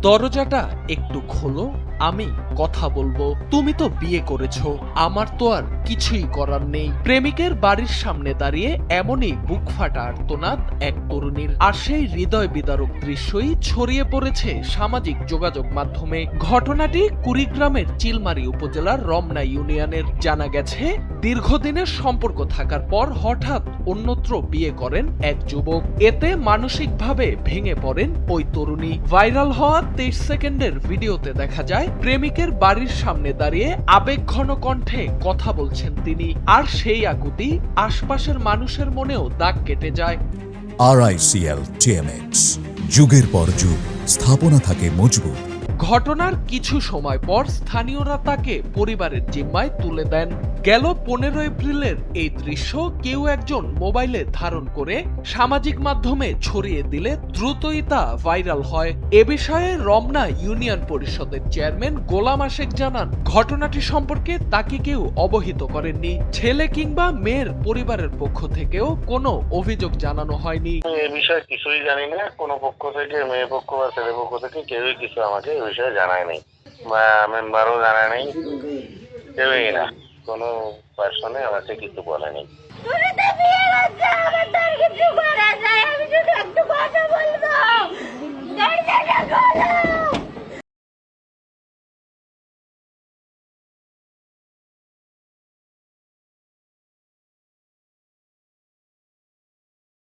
দরজাটা একটু খোলো, আমি কথা বলবো। তুমি তো বিয়ে করেছো, আমার তো আর কিছুই করার নেই। প্রেমিকের বাড়ির সামনে দাঁড়িয়ে এমনই বুক ফাটা আর্তনাদ এক তরুণীর। আর সেই হৃদয় বিদারক দৃশ্যই ছড়িয়ে পড়েছে সামাজিক যোগাযোগ মাধ্যমে। ঘটনাটি কুড়িগ্রামের চিলমারী উপজেলার রমনা ইউনিয়নের। জানা গেছে, দীর্ঘদিনের সম্পর্ক থাকার পর হঠাৎ অন্যত্র বিয়ে করেন এক যুবক। এতে মানসিকভাবে ভেঙে পড়েন ওই তরুণী। ভাইরাল হওয়া 23 সেকেন্ডের ভিডিওতে দেখা যায় প্রেমিকের বাড়ির সামনে দাঁড়িয়ে আবেগঘন কণ্ঠে কথা বলছেন তিনি। আর সেই আকুতি আশপাশের মানুষের মনেও দাগ কেটে যায়। RICL TMX, যুগের পর যুগ স্থাপনা থাকে মজবুত। ঘটনার কিছু সময় পর স্থানীয়রা তাকে পরিবারের জিম্মায় তুলে দেন। গেল 15 এপ্রিলের এই দৃশ্য কেউ একজন মোবাইলে ধারণ করে সামাজিক মাধ্যমে ছড়িয়ে দিলে দ্রুতই তা ভাইরাল হয়। এ বিষয়ে রমনা ইউনিয়ন পরিষদের চেয়ারম্যান গোলাম আশেক জানান, ঘটনাটি সম্পর্কে তাকে কেউ অবহিত করেননি। ছেলে কিংবা মেয়ের পরিবারের পক্ষ থেকেও কোনো অভিযোগ জানানো হয়নি। এ বিষয়ে কিছুই জানি না, কোনো পক্ষ থেকে, মেয়ে পক্ষ বা ছেলে পক্ষ থেকে কেউই কিছু আমাকে এ বিষয়ে জানায় নাই, বা মেম্বারও জানায় নাই, কেউই না, কোনো পার্সনে আমাকে কিছু বলেনি। তুমি তো বিয়ে করছো, আমার তো আর কিছু করা যায়, আমি শুধু একটু কথা বলবো।